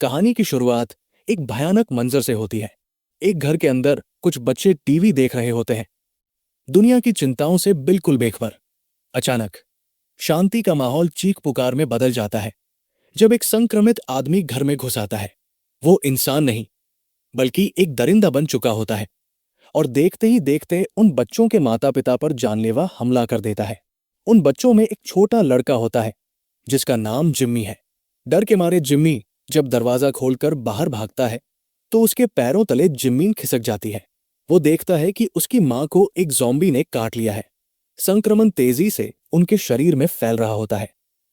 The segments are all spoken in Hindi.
कहानी की शुरुआत एक भयानक मंजर से होती है। एक घर के अंदर कुछ बच्चे टीवी देख रहे होते हैं, दुनिया की चिंताओं से बिल्कुल बेखबर। अचानक शांति का माहौल चीख पुकार में बदल जाता है जब एक संक्रमित आदमी घर में घुस आता है। वो इंसान नहीं, बल्कि एक दरिंदा बन चुका होता है और देखते ही देखते उन बच्चों के माता पिता पर जानलेवा हमला कर देता है। उन बच्चों में एक छोटा लड़का होता है जिसका नाम जिम्मी है। डर के मारे जिम्मी जब दरवाजा खोलकर बाहर भागता है तो उसके पैरों तले जमीन खिसक जाती है। वो देखता है कि उसकी मां को एक ज़ॉम्बी ने काट लिया है। संक्रमण तेजी से उनके शरीर में फैल रहा होता है।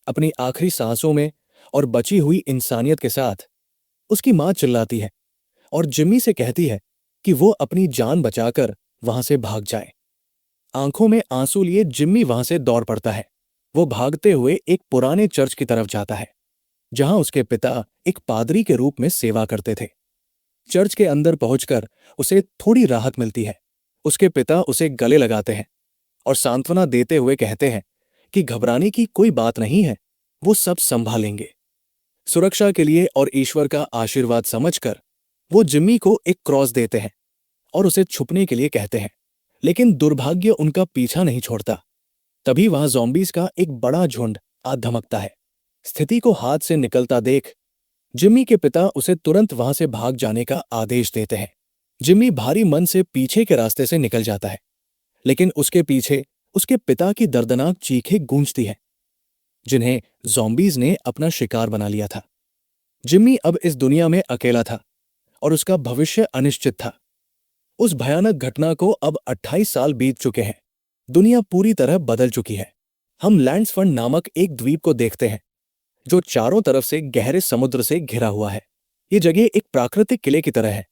अपनी आखिरी सांसों में और बची हुई इंसानियत के साथ उसकी मां चिल्लाती है और जिम्मी से कहती है कि वो अपनी जान बचाकर वहां से भाग जाए। आंखों में आंसू लिए जिम्मी वहां से दौड़ पड़ता है। वो भागते हुए एक पुराने चर्च की तरफ जाता है जहां उसके पिता एक पादरी के रूप में सेवा करते थे। चर्च के अंदर पहुंचकर उसे थोड़ी राहत मिलती है। उसके पिता उसे गले लगाते हैं और सांत्वना देते हुए कहते हैं कि घबराने की कोई बात नहीं है, वो सब संभालेंगे। सुरक्षा के लिए और ईश्वर का आशीर्वाद समझकर वो जिम्मी को एक क्रॉस देते हैं और उसे छुपने के लिए कहते हैं, लेकिन दुर्भाग्य उनका पीछा नहीं छोड़ता। तभी वहां ज़ॉम्बीज का एक बड़ा झुंड आ धमकता है। स्थिति को हाथ से निकलता देख जिम्मी के पिता उसे तुरंत वहां से भाग जाने का आदेश देते हैं। जिम्मी भारी मन से पीछे के रास्ते से निकल जाता है, लेकिन उसके पीछे उसके पिता की दर्दनाक चीखें गूंजती हैं, जिन्हें ज़ॉम्बीज ने अपना शिकार बना लिया था। जिम्मी अब इस दुनिया में अकेला था और उसका भविष्य अनिश्चित था। उस भयानक घटना को अब 28 साल बीत चुके हैं। दुनिया पूरी तरह बदल चुकी है। हम लैंड्सफंड नामक एक द्वीप को देखते हैं जो चारों तरफ से गहरे समुद्र से घिरा हुआ है। ये जगह एक प्राकृतिक किले की तरह है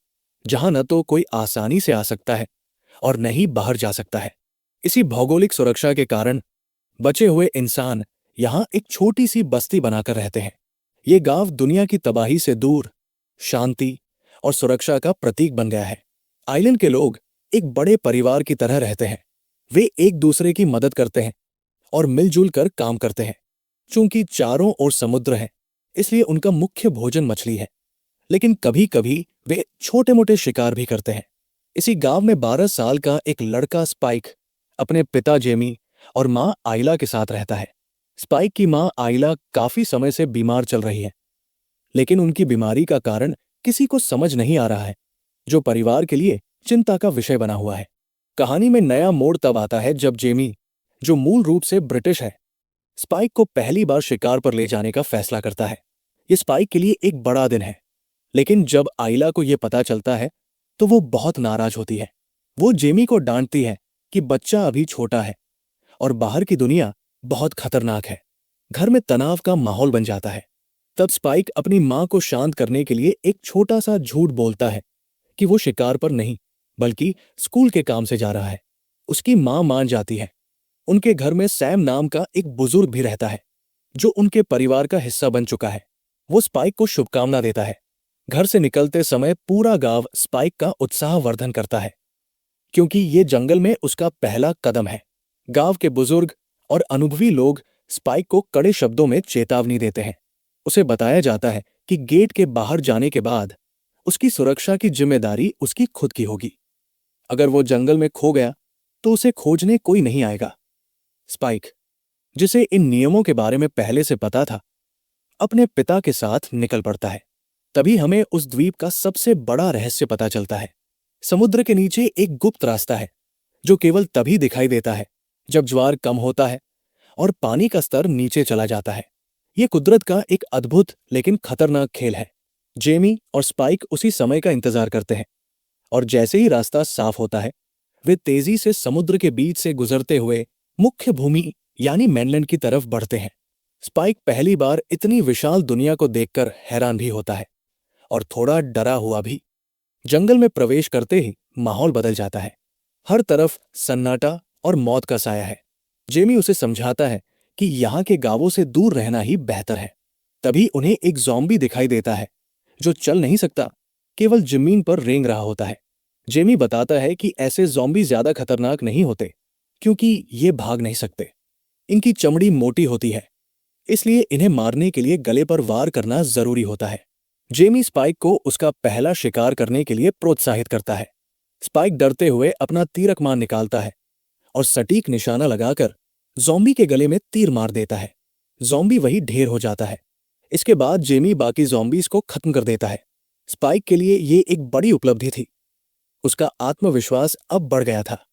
जहां न तो कोई आसानी से आ सकता है और न ही बाहर जा सकता है। इसी भौगोलिक सुरक्षा के कारण बचे हुए इंसान यहां एक छोटी सी बस्ती बनाकर रहते हैं। ये गांव दुनिया की तबाही से दूर शांति और सुरक्षा का प्रतीक बन गया है। आइलैंड के लोग एक बड़े परिवार की तरह रहते हैं। वे एक दूसरे की मदद करते हैं और मिलजुल कर काम करते हैं। चूंकि चारों ओर समुद्र है, इसलिए उनका मुख्य भोजन मछली है, लेकिन कभी कभी वे छोटे मोटे शिकार भी करते हैं। इसी गांव में 12 साल का एक लड़का स्पाइक अपने पिता जेमी और मां आइला के साथ रहता है। स्पाइक की मां आइला काफी समय से बीमार चल रही है, लेकिन उनकी बीमारी का कारण किसी को समझ नहीं आ रहा है, जो परिवार के लिए चिंता का विषय बना हुआ है। कहानी में नया मोड़ तब आता है जब जेमी, जो मूल रूप से ब्रिटिश है, स्पाइक को पहली बार शिकार पर ले जाने का फैसला करता है। ये स्पाइक के लिए एक बड़ा दिन है, लेकिन जब आइला को यह पता चलता है तो वो बहुत नाराज होती है। वो जेमी को डांटती है कि बच्चा अभी छोटा है और बाहर की दुनिया बहुत खतरनाक है। घर में तनाव का माहौल बन जाता है। तब स्पाइक अपनी मां को शांत करने के लिए एक छोटा सा झूठ बोलता है कि वो शिकार पर नहीं, बल्कि स्कूल के काम से जा रहा है। उसकी मां मान जाती है। उनके घर में सैम नाम का एक बुजुर्ग भी रहता है जो उनके परिवार का हिस्सा बन चुका है। वो स्पाइक को शुभकामना देता है। घर से निकलते समय पूरा गांव स्पाइक का उत्साहवर्धन करता है, क्योंकि ये जंगल में उसका पहला कदम है। गांव के बुजुर्ग और अनुभवी लोग स्पाइक को कड़े शब्दों में चेतावनी देते हैं। उसे बताया जाता है कि गेट के बाहर जाने के बाद उसकी सुरक्षा की जिम्मेदारी उसकी खुद की होगी। अगर वो जंगल में खो गया तो उसे खोजने कोई नहीं आएगा। स्पाइक, जिसे इन नियमों के बारे में पहले से पता था, अपने पिता के साथ निकल पड़ता है। तभी हमें उस द्वीप का सबसे बड़ा रहस्य पता चलता है। समुद्र के नीचे एक गुप्त रास्ता है जो केवल तभी दिखाई देता है जब ज्वार कम होता है और पानी का स्तर नीचे चला जाता है। यह कुदरत का एक अद्भुत लेकिन खतरनाक खेल है। जेमी और स्पाइक उसी समय का इंतजार करते हैं और जैसे ही रास्ता साफ होता है, वे तेजी से समुद्र के बीच से गुजरते हुए मुख्य भूमि यानी मेनलैंड की तरफ बढ़ते हैं। स्पाइक पहली बार इतनी विशाल दुनिया को देखकर हैरान भी होता है और थोड़ा डरा हुआ भी। जंगल में प्रवेश करते ही माहौल बदल जाता है। हर तरफ सन्नाटा और मौत का साया है। जेमी उसे समझाता है कि यहाँ के गांवों से दूर रहना ही बेहतर है। तभी उन्हें एक ज़ॉम्बी दिखाई देता है जो चल नहीं सकता, केवल जमीन पर रेंग रहा होता है। जेमी बताता है कि ऐसे ज़ॉम्बी ज्यादा खतरनाक नहीं होते क्योंकि ये भाग नहीं सकते। इनकी चमड़ी मोटी होती है, इसलिए इन्हें मारने के लिए गले पर वार करना जरूरी होता है। जेमी स्पाइक को उसका पहला शिकार करने के लिए प्रोत्साहित करता है। स्पाइक डरते हुए अपना तीरकमान निकालता है और सटीक निशाना लगाकर ज़ॉम्बी के गले में तीर मार देता है। ज़ॉम्बी वही ढेर हो जाता है। इसके बाद जेमी बाकी ज़ॉम्बीज़ को खत्म कर देता है। स्पाइक के लिए ये एक बड़ी उपलब्धि थी। उसका आत्मविश्वास अब बढ़ गया था।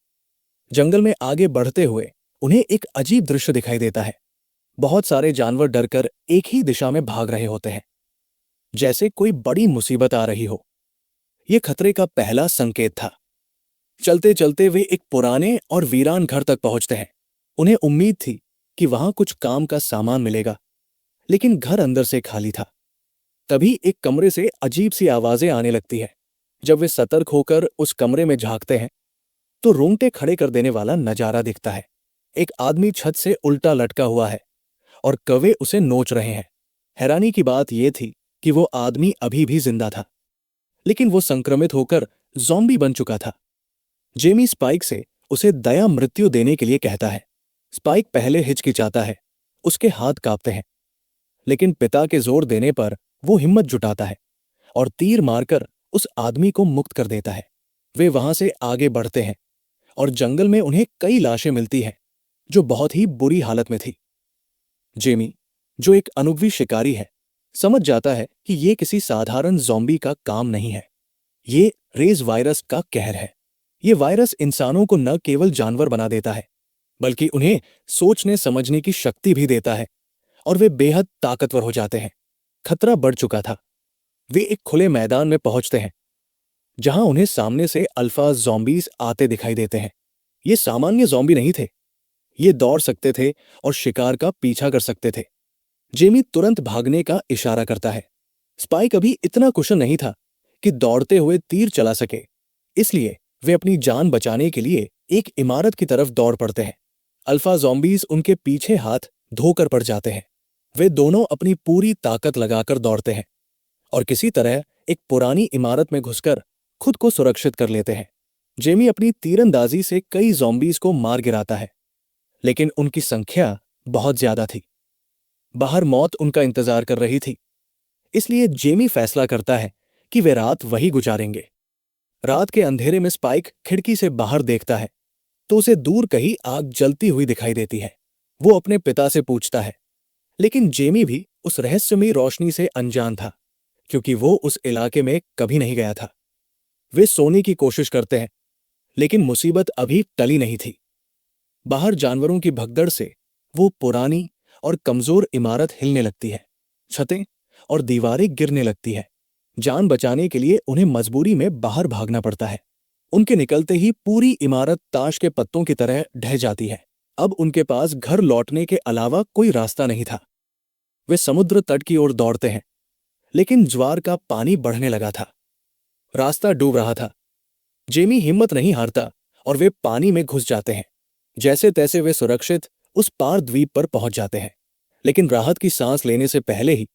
जंगल में आगे बढ़ते हुए उन्हें एक अजीब दृश्य दिखाई देता है। बहुत सारे जानवर डरकर एक ही दिशा में भाग रहे होते हैं, जैसे कोई बड़ी मुसीबत आ रही हो। यह खतरे का पहला संकेत था। चलते चलते वे एक पुराने और वीरान घर तक पहुंचते हैं। उन्हें उम्मीद थी कि वहां कुछ काम का सामान मिलेगा, लेकिन घर अंदर से खाली था। तभी एक कमरे से अजीब सी आवाजें आने लगती है। जब वे सतर्क होकर उस कमरे में झांकते हैं तो रोंगटे खड़े कर देने वाला नजारा दिखता है। एक आदमी छत से उल्टा लटका हुआ है और कौवे उसे नोच रहे हैं। हैरानी की बात यह थी कि वो आदमी अभी भी जिंदा था, लेकिन वो संक्रमित होकर ज़ॉम्बी बन चुका था। जेमी स्पाइक से उसे दया मृत्यु देने के लिए कहता है। स्पाइक पहले हिचकिचाता है, उसके हाथ कांपते हैं, लेकिन पिता के जोर देने पर वो हिम्मत जुटाता है और तीर मारकर उस आदमी को मुक्त कर देता है। वे वहां से आगे बढ़ते हैं और जंगल में उन्हें कई लाशें मिलती हैं जो बहुत ही बुरी हालत में थी। जेमी, जो एक अनुभवी शिकारी है, समझ जाता है कि ये किसी साधारण ज़ॉम्बी का काम नहीं है। ये रेज वायरस का कहर है। ये वायरस इंसानों को न केवल जानवर बना देता है, बल्कि उन्हें सोचने समझने की शक्ति भी देता है और वे बेहद ताकतवर हो जाते हैं। खतरा बढ़ चुका था। वे एक खुले मैदान में पहुंचते हैं जहां उन्हें सामने से अल्फा ज़ॉम्बीज आते दिखाई देते हैं। ये सामान्य ज़ॉम्बी नहीं थे। ये दौड़ सकते थे और शिकार का पीछा कर सकते थे। जेमी तुरंत भागने का इशारा करता है। स्पाइक अभी इतना कुशल नहीं था कि दौड़ते हुए तीर चला सके, इसलिए वे अपनी जान बचाने के लिए एक इमारत की तरफ दौड़ पड़ते हैं। अल्फा ज़ॉम्बीज उनके पीछे हाथ धोकर पड़ जाते हैं। वे दोनों अपनी पूरी ताकत लगाकर दौड़ते हैं और किसी तरह एक पुरानी इमारत में घुसकर खुद को सुरक्षित कर लेते हैं। जेमी अपनी तीरंदाजी से कई ज़ॉम्बीज को मार गिराता है, लेकिन उनकी संख्या बहुत ज्यादा थी। बाहर मौत उनका इंतजार कर रही थी, इसलिए जेमी फैसला करता है कि वे रात वही गुजारेंगे। रात के अंधेरे में स्पाइक खिड़की से बाहर देखता है तो उसे दूर कहीं आग जलती हुई दिखाई देती है। वो अपने पिता से पूछता है, लेकिन जेमी भी उस रहस्यमयी रोशनी से अनजान था, क्योंकि वो उस इलाके में कभी नहीं गया था। वे सोने की कोशिश करते हैं, लेकिन मुसीबत अभी टली नहीं थी। बाहर जानवरों की भगदड़ से वो पुरानी और कमजोर इमारत हिलने लगती है। छतें और दीवारें गिरने लगती है। जान बचाने के लिए उन्हें मजबूरी में बाहर भागना पड़ता है। उनके निकलते ही पूरी इमारत ताश के पत्तों की तरह ढह जाती है। अब उनके पास घर लौटने के अलावा कोई रास्ता नहीं था। वे समुद्र तट की ओर दौड़ते हैं, लेकिन ज्वार का पानी बढ़ने लगा था। रास्ता डूब रहा था। जेमी हिम्मत नहीं हारता और वे पानी में घुस जाते हैं। जैसे तैसे वे सुरक्षित उस पार द्वीप पर पहुंच जाते हैं, लेकिन राहत की सांस लेने से पहले ही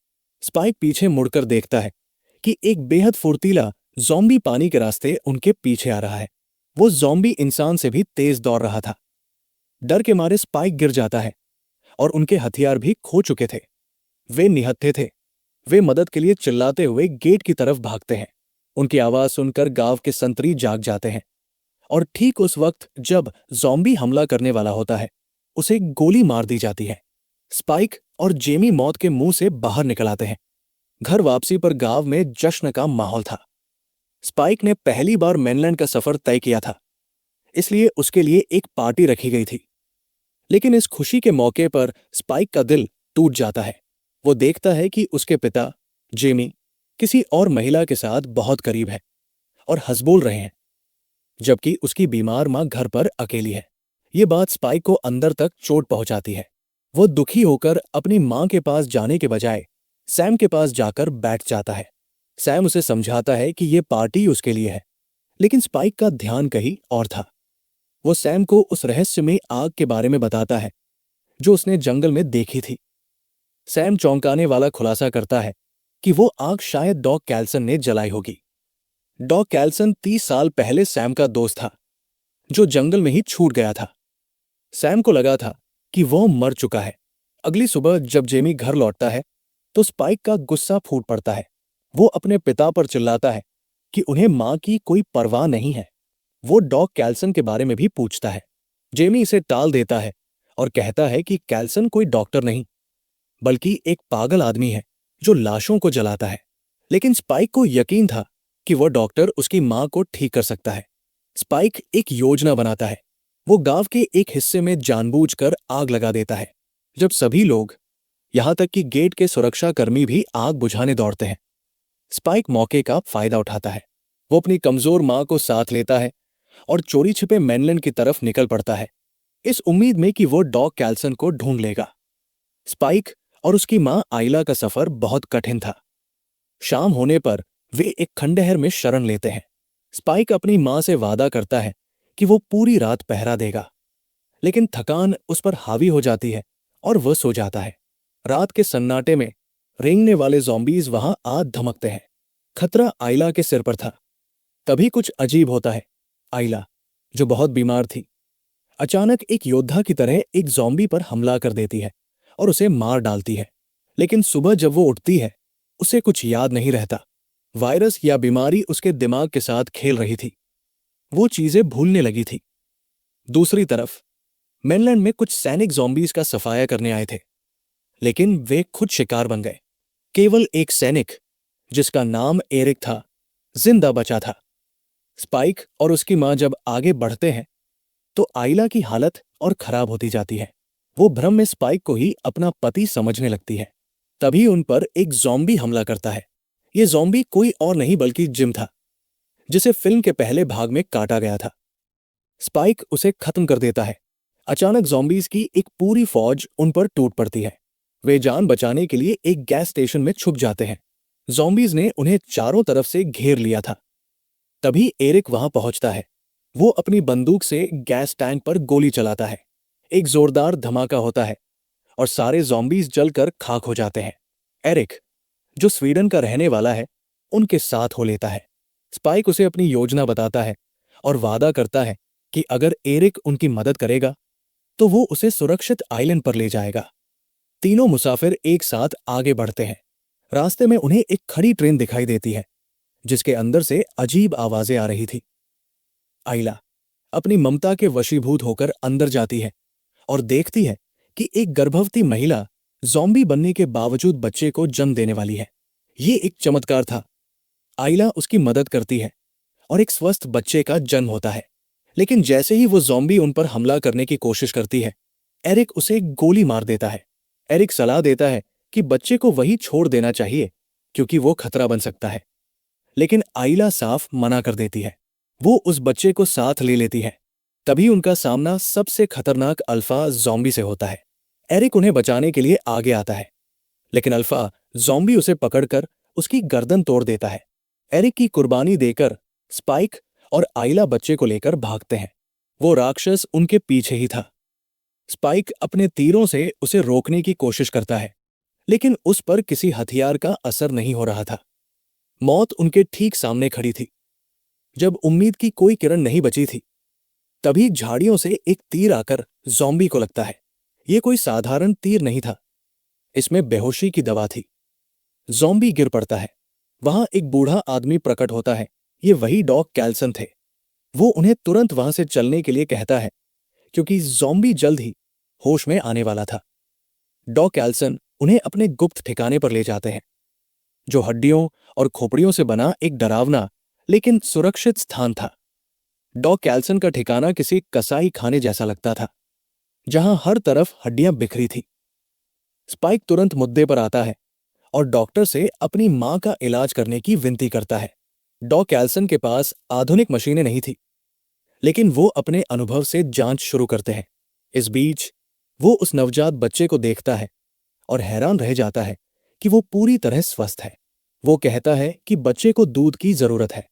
स्पाइक पीछे मुड़कर देखता है कि एक बेहद फुर्तीला ज़ॉम्बी पानी के रास्ते उनके पीछे आ रहा है। वो ज़ॉम्बी इंसान से भी तेज दौड़ रहा था। डर के मारे स्पाइक गिर जाता है और उनके हथियार भी खो चुके थे। वे निहत्थे थे। वे मदद के लिए चिल्लाते हुए गेट की तरफ भागते हैं। उनकी आवाज सुनकर गांव के संतरी जाग जाते हैं और ठीक उस वक्त जब ज़ॉम्बी हमला करने वाला होता है, उसे गोली मार दी जाती है। स्पाइक और जेमी मौत के मुंह से बाहर निकल आते हैं। घर वापसी पर गांव में जश्न का माहौल था। स्पाइक ने पहली बार मेनलैंड का सफर तय किया था, इसलिए उसके लिए एक पार्टी रखी गई थी। लेकिन इस खुशी के मौके पर स्पाइक का दिल टूट जाता है। वो देखता है कि उसके पिता जेमी किसी और महिला के साथ बहुत करीब है और हंस बोल रहे हैं, जबकि उसकी बीमार मां घर पर अकेली है। ये बात स्पाइक को अंदर तक चोट पहुंचाती है। वो दुखी होकर अपनी मां के पास जाने के बजाय सैम के पास जाकर बैठ जाता है। सैम उसे समझाता है कि ये पार्टी उसके लिए है, लेकिन स्पाइक का ध्यान कहीं और था। वो सैम को उस रहस्यमयी आग के बारे में बताता है जो उसने जंगल में देखी थी। सैम चौंकाने वाला खुलासा करता है कि वो आग शायद डॉग कैल्सन ने जलाई होगी। डॉग कैल्सन 30 साल पहले सैम का दोस्त था, जो जंगल में ही छूट गया था। सैम को लगा था कि वो मर चुका है। अगली सुबह जब जेमी घर लौटता है तो स्पाइक का गुस्सा फूट पड़ता है। वो अपने पिता पर चिल्लाता है कि उन्हें मां की कोई परवाह नहीं है। वो डॉग कैल्सन के बारे में भी पूछता है। जेमी इसे टाल देता है और कहता है कि कैल्सन कोई डॉक्टर नहीं, बल्कि एक पागल आदमी है जो लाशों को जलाता है। लेकिन स्पाइक को यकीन था कि वह डॉक्टर उसकी मां को ठीक कर सकता है। स्पाइक एक योजना बनाता है। वो गांव के एक हिस्से में जानबूझकर आग लगा देता है। जब सभी लोग, यहां तक कि गेट के सुरक्षाकर्मी भी आग बुझाने दौड़ते हैं, स्पाइक मौके का फायदा उठाता है। वो अपनी कमजोर मां को साथ लेता है और चोरी छिपे मेनलैंड की तरफ निकल पड़ता है, इस उम्मीद में कि वो डॉग कैल्सन को ढूंढ लेगा। स्पाइक और उसकी मां आइला का सफर बहुत कठिन था। शाम होने पर वे एक खंडहर में शरण लेते हैं। स्पाइक अपनी मां से वादा करता है कि वो पूरी रात पहरा देगा, लेकिन थकान उस पर हावी हो जाती है और वह सो जाता है। रात के सन्नाटे में रेंगने वाले ज़ॉम्बीज वहां आ धमकते हैं। खतरा आइला के सिर पर था। तभी कुछ अजीब होता है। आइला, जो बहुत बीमार थी, अचानक एक योद्धा की तरह एक ज़ॉम्बी पर हमला कर देती है और उसे मार डालती है। लेकिन सुबह जब वो उठती है, उसे कुछ याद नहीं रहता। वायरस या बीमारी उसके दिमाग के साथ खेल रही थी। वो चीजें भूलने लगी थी। दूसरी तरफ मेनलैंड में कुछ सैनिक ज़ॉम्बीज का सफाया करने आए थे, लेकिन वे खुद शिकार बन गए। केवल एक सैनिक, जिसका नाम एरिक था, जिंदा बचा था। स्पाइक और उसकी मां जब आगे बढ़ते हैं तो आइला की हालत और खराब होती जाती है। वो भ्रम में स्पाइक को ही अपना पति समझने लगती है। तभी उन पर एक ज़ॉम्बी हमला करता है। ये ज़ॉम्बी कोई और नहीं बल्कि जिम था, जिसे फिल्म के पहले भाग में काटा गया था। स्पाइक उसे खत्म कर देता है। अचानक ज़ॉम्बीज की एक पूरी फौज उन पर टूट पड़ती है। वे जान बचाने के लिए एक गैस स्टेशन में छुप जाते हैं। ज़ॉम्बीज ने उन्हें चारों तरफ से घेर लिया था। तभी एरिक वहां पहुंचता है। वो अपनी बंदूक से गैस टैंक पर गोली चलाता है। एक जोरदार धमाका होता है और सारे ज़ॉम्बीज जलकर खाक हो जाते हैं। एरिक, जो स्वीडन का रहने वाला है, उनके साथ हो लेता है। स्पाइक उसे अपनी योजना बताता है और वादा करता है कि अगर एरिक उनकी मदद करेगा तो वो उसे सुरक्षित आइलैंड पर ले जाएगा। तीनों मुसाफिर एक साथ आगे बढ़ते हैं। रास्ते में उन्हें एक खड़ी ट्रेन दिखाई देती है, जिसके अंदर से अजीब आवाजें आ रही थी। आइला अपनी ममता के वशीभूत होकर अंदर जाती है और देखती है कि एक गर्भवती महिला ज़ॉम्बी बनने के बावजूद बच्चे को जन्म देने वाली है। ये एक चमत्कार था। आइला उसकी मदद करती है और एक स्वस्थ बच्चे का जन्म होता है। लेकिन जैसे ही वो ज़ॉम्बी उन पर हमला करने की कोशिश करती है, एरिक उसे गोली मार देता है। एरिक सलाह देता है कि बच्चे को वही छोड़ देना चाहिए, क्योंकि वो खतरा बन सकता है। लेकिन आइला साफ मना कर देती है। वो उस बच्चे को साथ ले लेती है। तभी उनका सामना सबसे खतरनाक अल्फा ज़ॉम्बी से होता है। एरिक उन्हें बचाने के लिए आगे आता है, लेकिन अल्फा ज़ॉम्बी उसे पकड़कर उसकी गर्दन तोड़ देता है। एरिक की कुर्बानी देकर स्पाइक और आइला बच्चे को लेकर भागते हैं। वो राक्षस उनके पीछे ही था। स्पाइक अपने तीरों से उसे रोकने की कोशिश करता है, लेकिन उस पर किसी हथियार का असर नहीं हो रहा था। मौत उनके ठीक सामने खड़ी थी। जब उम्मीद की कोई किरण नहीं बची थी, तभी झाड़ियों से एक तीर आकर ज़ॉम्बी को लगता है। ये कोई साधारण तीर नहीं था, इसमें बेहोशी की दवा थी। ज़ॉम्बी गिर पड़ता है। वहां एक बूढ़ा आदमी प्रकट होता है। ये वही डॉग कैल्सन थे। वो उन्हें तुरंत वहां से चलने के लिए कहता है, क्योंकि ज़ॉम्बी जल्द ही होश में आने वाला था। डॉग कैल्सन उन्हें अपने गुप्त ठिकाने पर ले जाते हैं, जो हड्डियों और खोपड़ियों से बना एक डरावना लेकिन सुरक्षित स्थान था। डॉग कैल्सन का ठिकाना किसी कसाई खाने जैसा लगता था, जहां हर तरफ हड्डियां बिखरी थी। स्पाइक तुरंत मुद्दे पर आता है और डॉक्टर से अपनी मां का इलाज करने की विनती करता है। डॉग कैल्सन के पास आधुनिक मशीनें नहीं थी, लेकिन वो अपने अनुभव से जांच शुरू करते हैं। इस बीच वो उस नवजात बच्चे को देखता है और हैरान रह जाता है कि वो पूरी तरह स्वस्थ है। वो कहता है कि बच्चे को दूध की जरूरत है।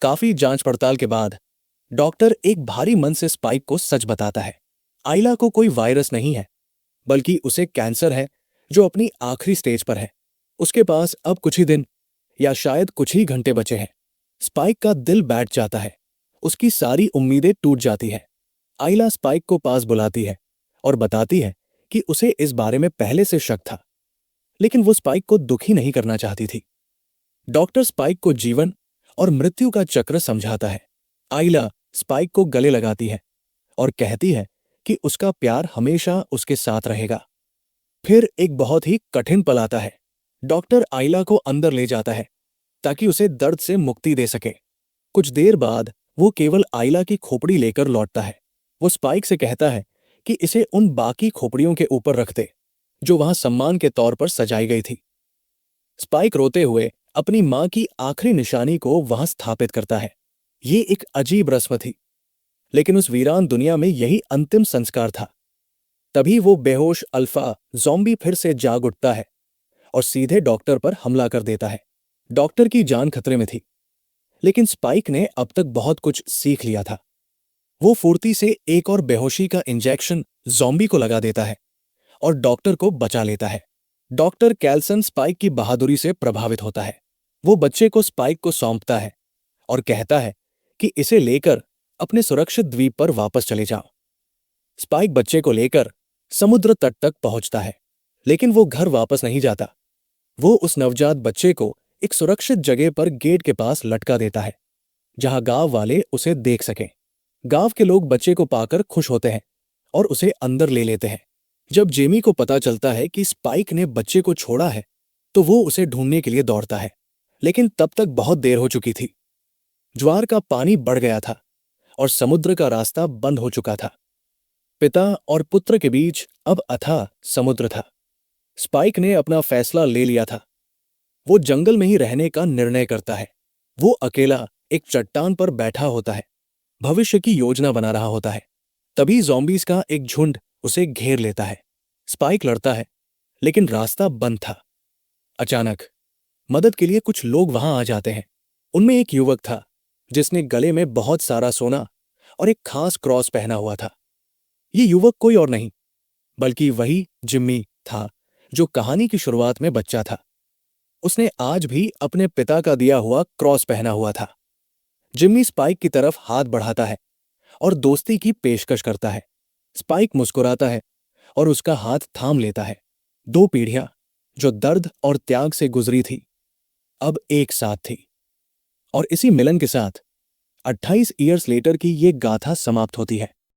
काफी जांच पड़ताल के बाद डॉक्टर एक भारी मन से स्पाइक को सच बताता है। आइला को कोई वायरस नहीं है, बल्कि उसे कैंसर है, जो अपनी आखिरी स्टेज पर है। उसके पास अब कुछ ही दिन या शायद कुछ ही घंटे बचे हैं। स्पाइक का दिल बैठ जाता है। उसकी सारी उम्मीदें टूट जाती हैं। आइला स्पाइक को पास बुलाती है और बताती है कि उसे इस बारे में पहले से शक था, लेकिन वो स्पाइक को दुखी नहीं करना चाहती थी। डॉक्टर स्पाइक को जीवन और मृत्यु का चक्र समझाता है। आइला स्पाइक को गले लगाती है और कहती है कि उसका प्यार हमेशा उसके साथ रहेगा। फिर एक बहुत ही कठिन पल आता है। डॉक्टर आइला को अंदर ले जाता है ताकि उसे दर्द से मुक्ति दे सके। कुछ देर बाद वो केवल आइला की खोपड़ी लेकर लौटता है। वो स्पाइक से कहता है कि इसे उन बाकी खोपड़ियों के ऊपर रख दे जो वहां सम्मान के तौर पर सजाई गई थी। स्पाइक रोते हुए अपनी मां की आखिरी निशानी को वहां स्थापित करता है। ये एक अजीब रस्म थी, लेकिन उस वीरान दुनिया में यही अंतिम संस्कार था। तभी वो बेहोश अल्फा ज़ॉम्बी फिर से जाग उठता है और सीधे डॉक्टर पर हमला कर देता है। डॉक्टर की जान खतरे में थी, लेकिन स्पाइक ने अब तक बहुत कुछ सीख लिया था। वो फुर्ती से एक और बेहोशी का इंजेक्शन ज़ॉम्बी को लगा देता है और डॉक्टर को बचा लेता है। डॉक्टर कैल्सन स्पाइक की बहादुरी से प्रभावित होता है। वो बच्चे को स्पाइक को सौंपता है और कहता है कि इसे लेकर अपने सुरक्षित द्वीप पर वापस चले जाओ। स्पाइक बच्चे को लेकर समुद्र तट तक पहुंचता है, लेकिन वो घर वापस नहीं जाता। वो उस नवजात बच्चे को एक सुरक्षित जगह पर गेट के पास लटका देता है, जहां गांव वाले उसे देख सकें। गांव के लोग बच्चे को पाकर खुश होते हैं और उसे अंदर ले लेते हैं। जब जेमी को पता चलता है कि स्पाइक ने बच्चे को छोड़ा है, तो वो उसे ढूंढने के लिए दौड़ता है, लेकिन तब तक बहुत देर हो चुकी थी। ज्वार का पानी बढ़ गया था और समुद्र का रास्ता बंद हो चुका था। पिता और पुत्र के बीच अब अथाह समुद्र था। स्पाइक ने अपना फैसला ले लिया था। वो जंगल में ही रहने का निर्णय करता है। वो अकेला एक चट्टान पर बैठा होता है, भविष्य की योजना बना रहा होता है। तभी ज़ॉम्बीज का एक झुंड उसे घेर लेता है। स्पाइक लड़ता है, लेकिन रास्ता बंद था। अचानक मदद के लिए कुछ लोग वहां आ जाते हैं। उनमें एक युवक था जिसने गले में बहुत सारा सोना और एक खास क्रॉस पहना हुआ था। ये युवक कोई और नहीं बल्कि वही जिम्मी था जो कहानी की शुरुआत में बच्चा था। उसने आज भी अपने पिता का दिया हुआ क्रॉस पहना हुआ था। जिम्मी स्पाइक की तरफ हाथ बढ़ाता है और दोस्ती की पेशकश करता है। स्पाइक मुस्कुराता है और उसका हाथ थाम लेता है। दो पीढ़ियां जो दर्द और त्याग से गुजरी थी, अब एक साथ थी। और इसी मिलन के साथ 28 ईयर्स लेटर की ये गाथा समाप्त होती है।